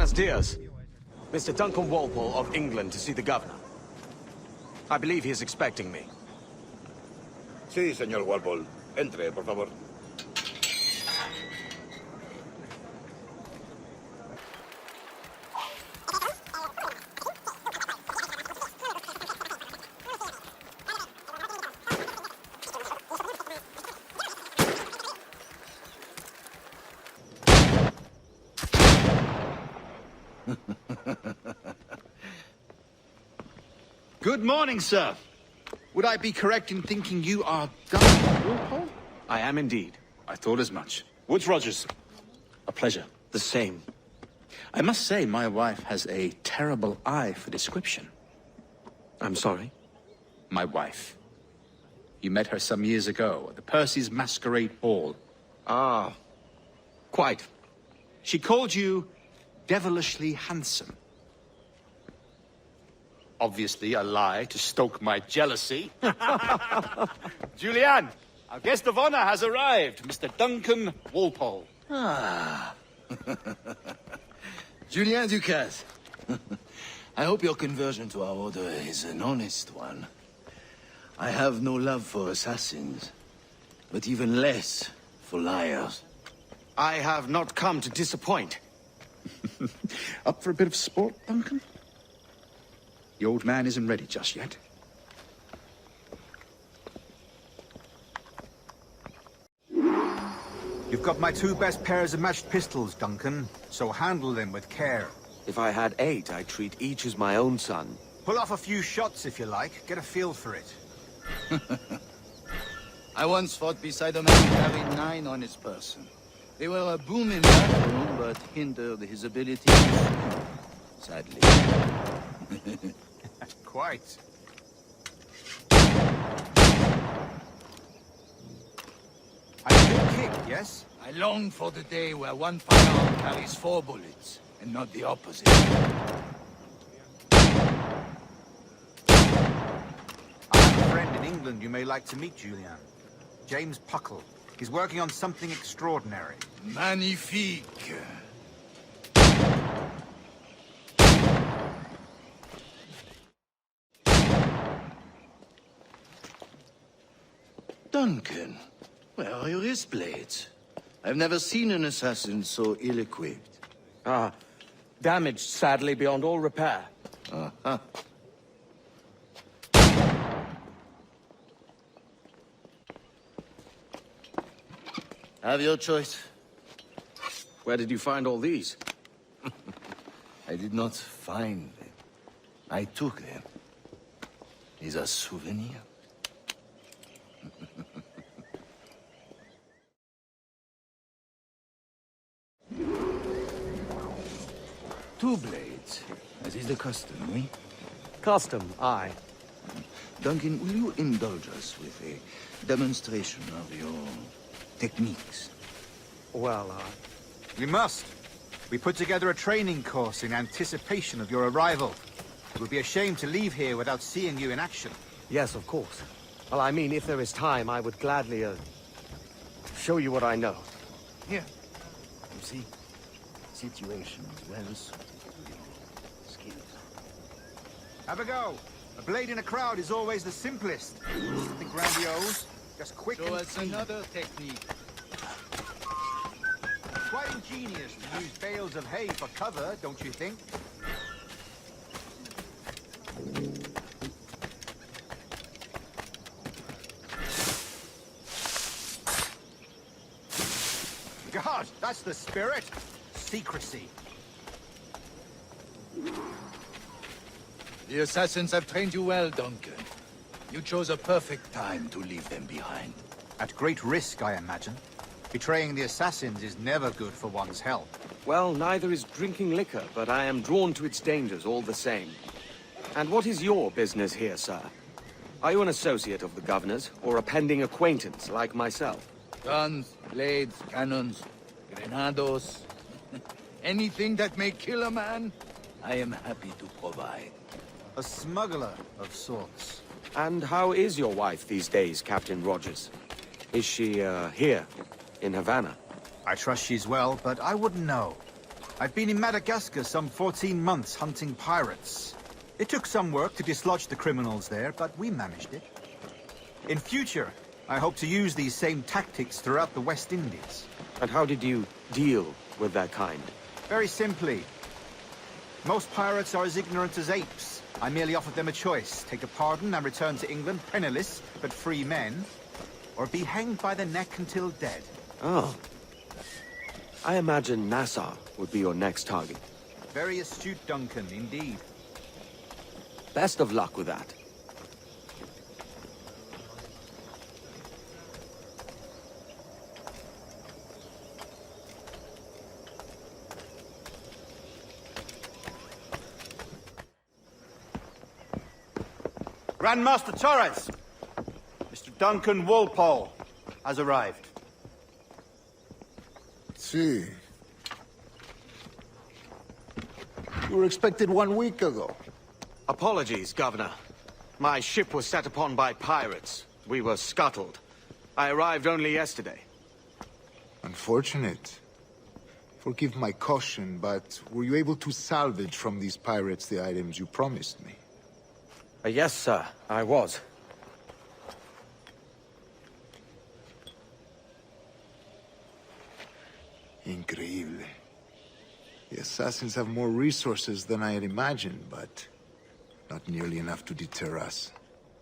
Buenos dias. Mr. Duncan Walpole of England to see the governor. I believe he is expecting me. Sí, señor Walpole. Entre, por favor. Good morning, sir. Would I be correct in thinking you are Duncan Walpole? I am indeed. I thought as much. Woods Rogers. A pleasure. The same. I must say, my wife has a terrible eye for description. I'm sorry? My wife. You met her some years ago at the Percy's Masquerade Ball. Ah, quite. She called you devilishly handsome. Obviously a lie to stoke my jealousy. Julianne, our guest of honor has arrived, Mr. Duncan Walpole. Ah. Julien Ducasse. I hope your conversion to our order is an honest one. I have no love for assassins, but even less for liars. I have not come to disappoint. Up for a bit of sport, Duncan? The old man isn't ready just yet. You've got my two best pairs of matched pistols, Duncan, so handle them with care. If I had 8, I'd treat each as my own son. Pull off a few shots if you like, get a feel for it. I once fought beside a man who carried 9 on his person. They were a boom in battle, but hindered his ability to swim, sadly. Quite. I can kick, yes? I long for the day where one firearm carries 4 bullets, and not the opposite. I have a friend in England you may like to meet, Julian. James Puckle. He's working on something extraordinary. Magnifique. Duncan, where are your wrist blades? I've never seen an assassin so ill-equipped. Ah, damaged sadly beyond all repair. Uh-huh. Have your choice. Where did you find all these? I did not find them. I took them. These are souvenirs. Two blades, as is the custom, oui? Custom, aye. Duncan, will you indulge us with a demonstration of your techniques? Well, We must. We put together a training course in anticipation of your arrival. It would be a shame to leave here without seeing you in action. yes, of course. Well, I mean, if there is time, I would gladly, show you what I know. Here. You see, situations well suited to your skills. Have a go. A blade in a crowd is always the simplest. Nothing grandiose, just quick Show and us clean. another technique. Quite ingenious to use bales of hay for cover, don't you think? God, that's the spirit. Secrecy. The assassins have trained you well, Duncan. You chose a perfect time to leave them behind. At great risk, I imagine. Betraying the assassins is never good for one's health. Well, neither is drinking liquor, but I am drawn to its dangers all the same. And what is your business here, sir? Are you an associate of the governor's, or a pending acquaintance like myself? Guns, blades, cannons, grenados. Anything that may kill a man, I am happy to provide. A smuggler of sorts. And how is your wife these days, Captain Rogers? Is she, here, in Havana? I trust she's well, but I wouldn't know. I've been in Madagascar some 14 months hunting pirates. It took some work to dislodge the criminals there, but we managed it. In future, I hope to use these same tactics throughout the West Indies. And how did you deal with that kind? Very simply. Most pirates are as ignorant as apes. I merely offered them a choice. Take a pardon and return to England penniless, but free men. Or be hanged by the neck until dead. Oh. I imagine Nassau would be your next target. Very astute, Duncan, indeed. Best of luck with that. Grandmaster Torres! Mr. Duncan Walpole has arrived. See. You were expected 1 week ago. Apologies, Governor. My ship was set upon by pirates. We were scuttled. I arrived only yesterday. Unfortunate. Forgive my caution, but were you able to salvage from these pirates the items you promised me? Yes, sir, I was. Increíble. The assassins have more resources than I had imagined, but not nearly enough to deter us.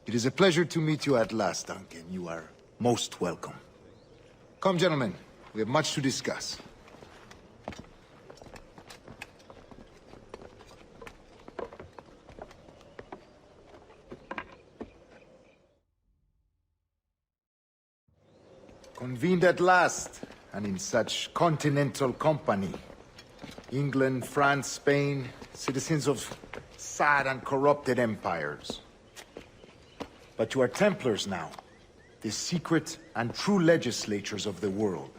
It is a pleasure to meet you at last, Duncan. You are most welcome. Come, gentlemen. We have much to discuss. Convened at last, and in such continental company. England, France, Spain, citizens of sad and corrupted empires. But you are Templars now, the secret and true legislatures of the world.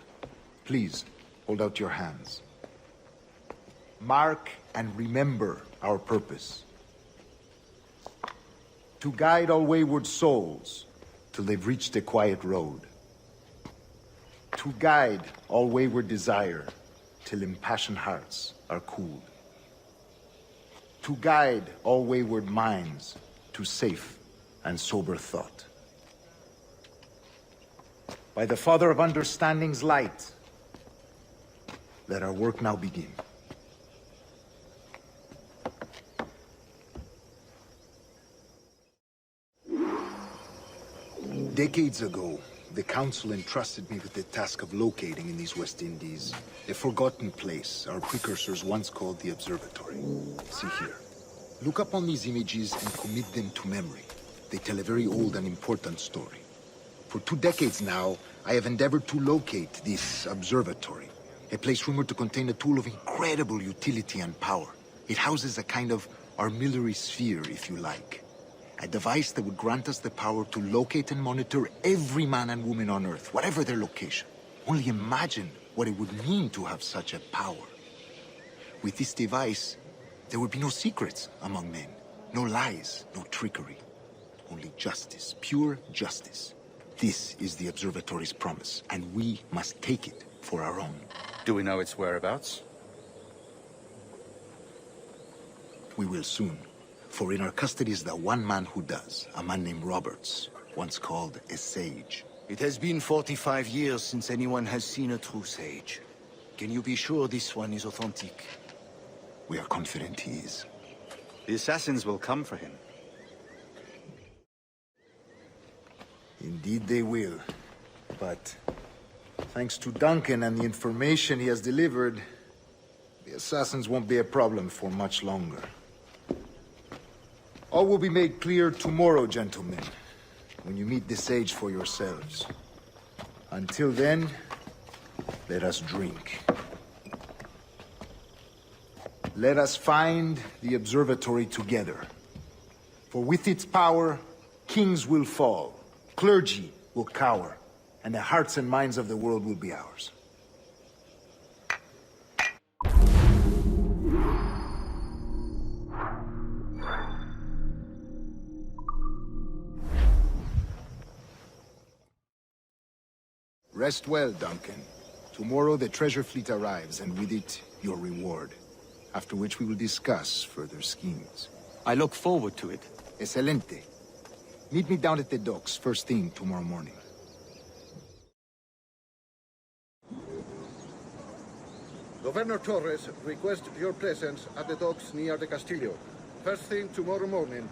Please, hold out your hands. Mark and remember our purpose. To guide all wayward souls till they've reached a quiet road. To guide all wayward desire till impassioned hearts are cooled. To guide all wayward minds to safe and sober thought. By the Father of Understanding's light, let our work now begin. Decades ago, the Council entrusted me with the task of locating in these West Indies a forgotten place our precursors once called the Observatory. See here. Look up on these images and commit them to memory. They tell a very old and important story. For 2 decades now, I have endeavored to locate this observatory, a place rumored to contain a tool of incredible utility and power. It houses a kind of armillary sphere, if you like. A device that would grant us the power to locate and monitor every man and woman on Earth, whatever their location. Only imagine what it would mean to have such a power. With this device, there would be no secrets among men. No lies, no trickery. Only justice, pure justice. This is the Observatory's promise, and we must take it for our own. Do we know its whereabouts? We will soon. For in our custody is the one man who does, a man named Roberts, once called a sage. It has been 45 years since anyone has seen a true sage. Can you be sure this one is authentic? We are confident he is. The assassins will come for him. Indeed they will. But thanks to Duncan and the information he has delivered, the assassins won't be a problem for much longer. All will be made clear tomorrow, gentlemen, when you meet the sage for yourselves. Until then, let us drink. Let us find the observatory together. For with its power, kings will fall, clergy will cower, and the hearts and minds of the world will be ours. Rest well, Duncan. Tomorrow the treasure fleet arrives, and with it, your reward. After which we will discuss further schemes. I look forward to it. Excelente. Meet me down at the docks first thing tomorrow morning. Governor Torres requests your presence at the docks near the Castillo. First thing tomorrow morning.